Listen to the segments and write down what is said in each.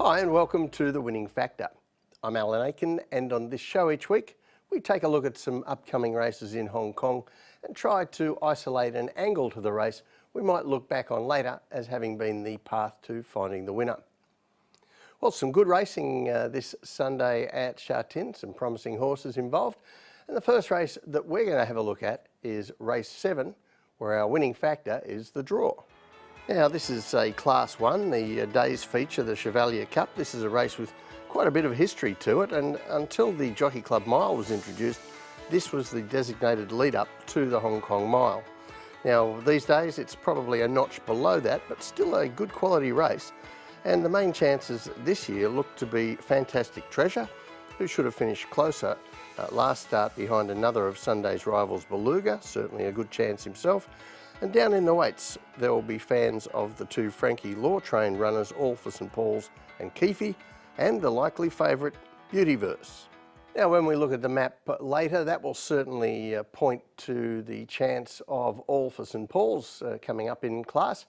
Hi and welcome to The Winning Factor. I'm Alan Aitken, and on this show each week we take a look at some upcoming races in Hong Kong and try to isolate an angle to the race we might look back on later as having been the path to finding the winner. Well, some good racing this Sunday at Sha Tin, some promising horses involved, and the first race that we're going to have a look at is race 7, where our winning factor is the draw. Now, this is a Class 1, the day's feature, the Chevalier Cup. This is a race with quite a bit of history to it, and until the Jockey Club Mile was introduced, this was the designated lead-up to the Hong Kong Mile. Now, these days it's probably a notch below that, but still a good quality race, and the main chances this year look to be Fantastic Treasure, who should have finished closer last start behind another of Sunday's rivals, Beluga, certainly a good chance himself. And down in the weights, there will be fans of the two Frankie Law trained runners, All for St Paul's and Keefe, and the likely favourite, Beautyverse. Now, when we look at the map later, that will certainly point to the chance of All for St Paul's coming up in class.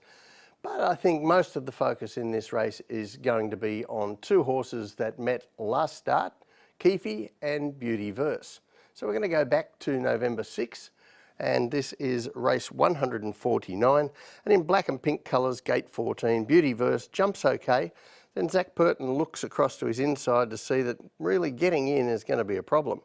But I think most of the focus in this race is going to be on two horses that met last start, Keefe and Beautyverse. So we're going to go back to November 6, and this is race 149, and in black and pink colours, gate 14, Beautyverse jumps okay. Then Zac Purton looks across to his inside to see that really getting in is going to be a problem.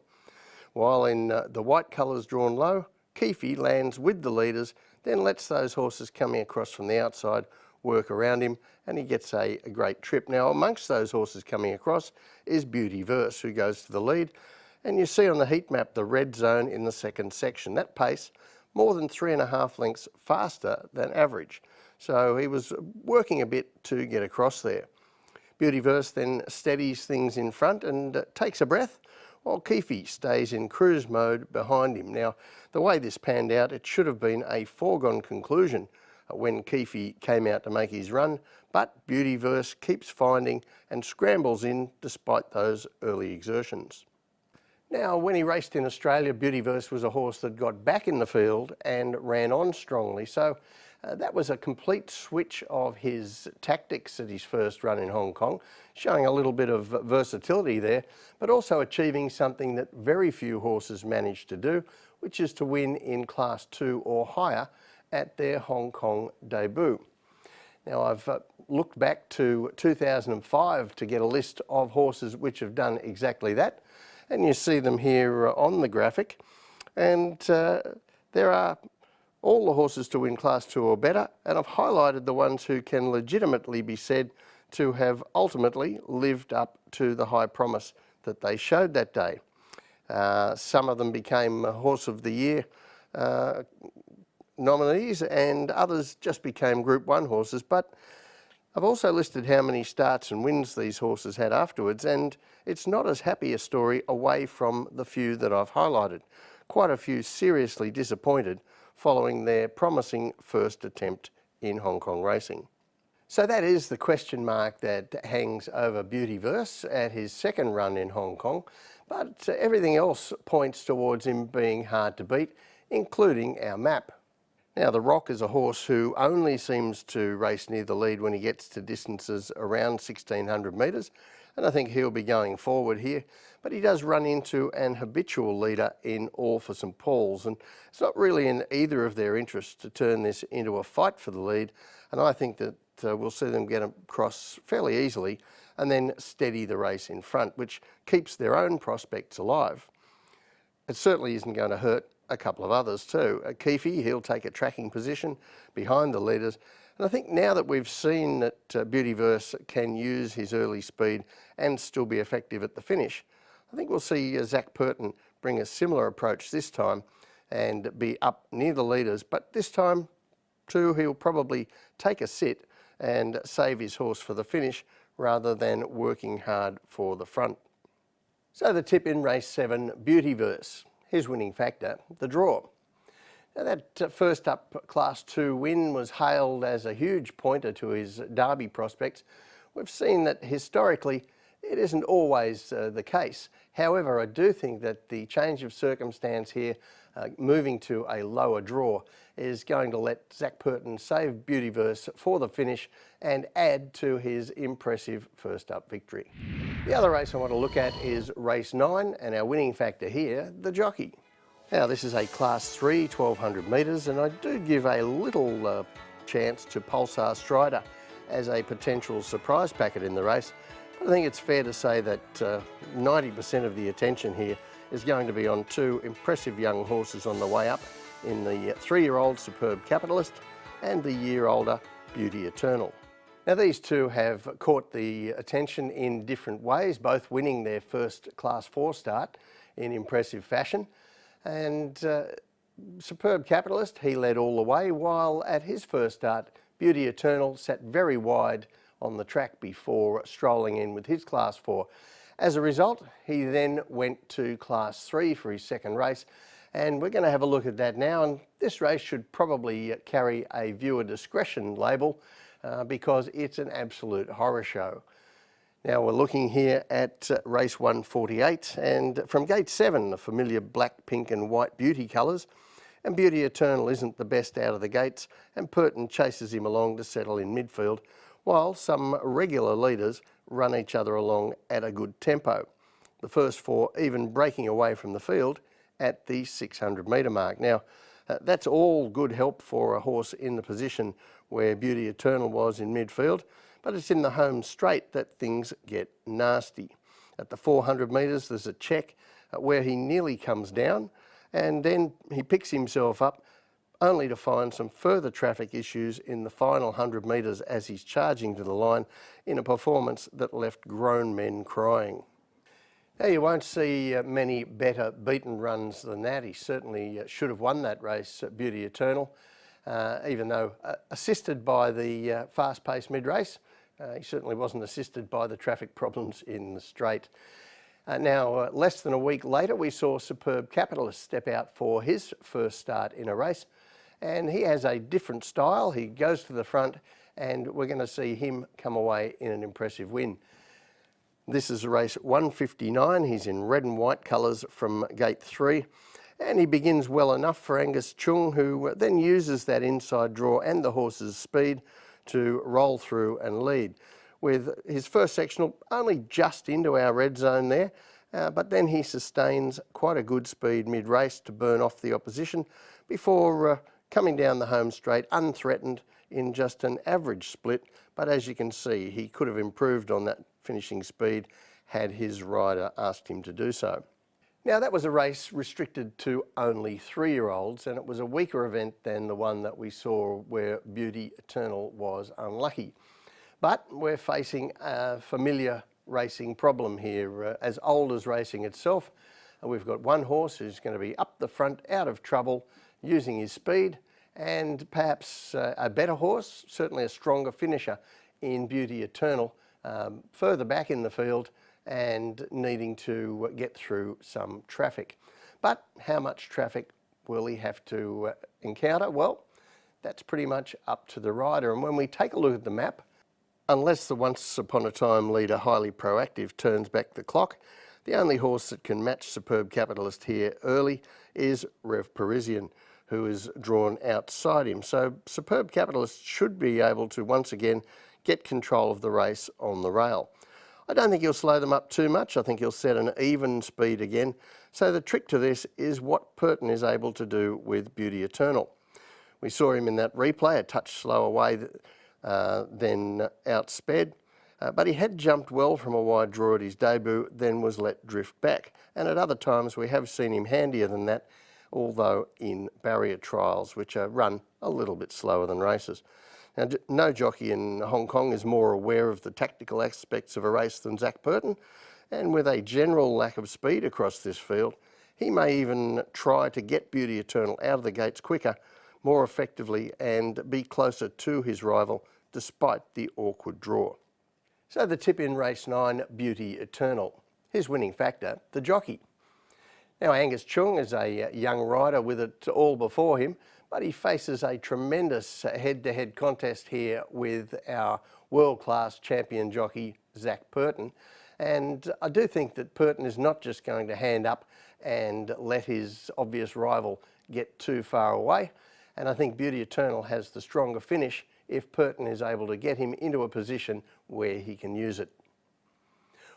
While in the white colours drawn low, Keefe lands with the leaders, then lets those horses coming across from the outside work around him, and he gets a great trip. Now, amongst those horses coming across is Beautyverse, who goes to the lead, and you see on the heat map the red zone in the second section. That pace more than 3.5 lengths faster than average, so he was working a bit to get across there. Beautyverse then steadies things in front and takes a breath, while Keefe stays in cruise mode behind him. Now, the way this panned out, it should have been a foregone conclusion when Keefe came out to make his run, but Beautyverse keeps finding and scrambles in despite those early exertions. Now, when he raced in Australia, Beautyverse was a horse that got back in the field and ran on strongly, so that was a complete switch of his tactics at his first run in Hong Kong, showing a little bit of versatility there, but also achieving something that very few horses manage to do, which is to win in Class 2 or higher at their Hong Kong debut. Now, I've looked back to 2005 to get a list of horses which have done exactly that, and you see them here on the graphic, and there are all the horses to win Class 2 or better, and I've highlighted the ones who can legitimately be said to have ultimately lived up to the high promise that they showed that day. Some of them became Horse of the Year nominees, and others just became Group 1 horses, but I've also listed how many starts and wins these horses had afterwards, and it's not as happy a story away from the few that I've highlighted. Quite a few seriously disappointed following their promising first attempt in Hong Kong racing. So that is the question mark that hangs over Beautyverse at his second run in Hong Kong, but everything else points towards him being hard to beat, including our map. Now, the Rock is a horse who only seems to race near the lead when he gets to distances around 1600 metres, and I think he'll be going forward here, but he does run into an habitual leader in All for St Paul's, and it's not really in either of their interests to turn this into a fight for the lead, and I think that we'll see them get across fairly easily and then steady the race in front, which keeps their own prospects alive. It certainly isn't going to hurt a couple of others too. Keefe, he'll take a tracking position behind the leaders, and I think now that we've seen that Beautyverse can use his early speed and still be effective at the finish, I think we'll see Zac Purton bring a similar approach this time and be up near the leaders, but this time too he'll probably take a sit and save his horse for the finish rather than working hard for the front. So the tip in race 7, Beautyverse. His winning factor, the draw. Now, that first up Class 2 win was hailed as a huge pointer to his Derby prospects. We've seen that historically it isn't always the case. However, I do think that the change of circumstance here, moving to a lower draw, is going to let Zac Purton save Beautyverse for the finish and add to his impressive first up victory. The other race I want to look at is race 9, and our winning factor here, the jockey. Now this is a class 3, 1200 metres, and I do give a little chance to Pulsar Strider as a potential surprise packet in the race. But I think it's fair to say that 90% of the attention here is going to be on two impressive young horses on the way up in the 3-year-old Superb Capitalist and the year-older Beauty Eternal. Now these two have caught the attention in different ways, both winning their first Class 4 start in impressive fashion. And Superb Capitalist, he led all the way, while at his first start, Beauty Eternal sat very wide on the track before strolling in with his Class 4. As a result, he then went to Class 3 for his second race, and we're going to have a look at that now. And this race should probably carry a viewer discretion label because it's an absolute horror show. Now we're looking here at race 148, and from gate 7, the familiar black, pink and white beauty colours, and Beauty Eternal isn't the best out of the gates, and Purton chases him along to settle in midfield, while some regular leaders run each other along at a good tempo. The first 4 even breaking away from the field at the 600 metre mark. Now that's all good help for a horse in the position where Beauty Eternal was in midfield, but it's in the home straight that things get nasty. At the 400 metres there's a check where he nearly comes down, and then he picks himself up only to find some further traffic issues in the final 100 metres as he's charging to the line in a performance that left grown men crying. Now you won't see many better beaten runs than that. He certainly should have won that race, Beauty Eternal, even though assisted by the fast-paced mid-race. He certainly wasn't assisted by the traffic problems in the straight. Now, less than a week later, we saw Superb Capitalist step out for his first start in a race, and he has a different style. He goes to the front, and we're going to see him come away in an impressive win. This is race 159. He's in red and white colours from gate 3, and he begins well enough for Angus Chung, who then uses that inside draw and the horse's speed to roll through and lead, with his first sectional only just into our red zone there, but then he sustains quite a good speed mid-race to burn off the opposition before coming down the home straight unthreatened in just an average split. But as you can see, he could have improved on that finishing speed had his rider asked him to do so. Now that was a race restricted to only 3-year-olds, and it was a weaker event than the one that we saw where Beauty Eternal was unlucky. But we're facing a familiar racing problem here, as old as racing itself. We've got one horse who's going to be up the front, out of trouble, using his speed, and perhaps a better horse, certainly a stronger finisher in Beauty Eternal, further back in the field and needing to get through some traffic. But how much traffic will he have to encounter? Well, that's pretty much up to the rider. And when we take a look at the map, unless the once upon a time leader Highly Proactive turns back the clock, the only horse that can match Superb Capitalist here early is Rev Parisian, who is drawn outside him. So Superb Capitalist should be able to once again get control of the race on the rail. I don't think he'll slow them up too much. I think he'll set an even speed again. So the trick to this is what Purton is able to do with Beauty Eternal. We saw him in that replay, a touch slower way than outsped, but he had jumped well from a wide draw at his debut, then was let drift back. And at other times we have seen him handier than that, although in barrier trials, which are run a little bit slower than races. Now, no jockey in Hong Kong is more aware of the tactical aspects of a race than Zac Purton, and with a general lack of speed across this field, he may even try to get Beauty Eternal out of the gates quicker, more effectively, and be closer to his rival despite the awkward draw. So the tip in race 9, Beauty Eternal. His winning factor, the jockey. Now Angus Chung is a young rider with it all before him, but he faces a tremendous head-to-head contest here with our world-class champion jockey, Zac Purton. And I do think that Purton is not just going to hand up and let his obvious rival get too far away. and I think Beauty Eternal has the stronger finish if Purton is able to get him into a position where he can use it.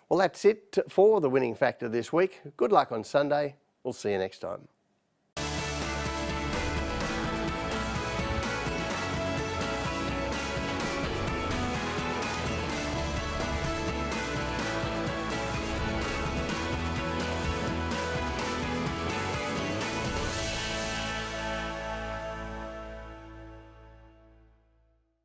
Well, that's it for the winning factor this week. Good luck on Sunday. We'll see you next time.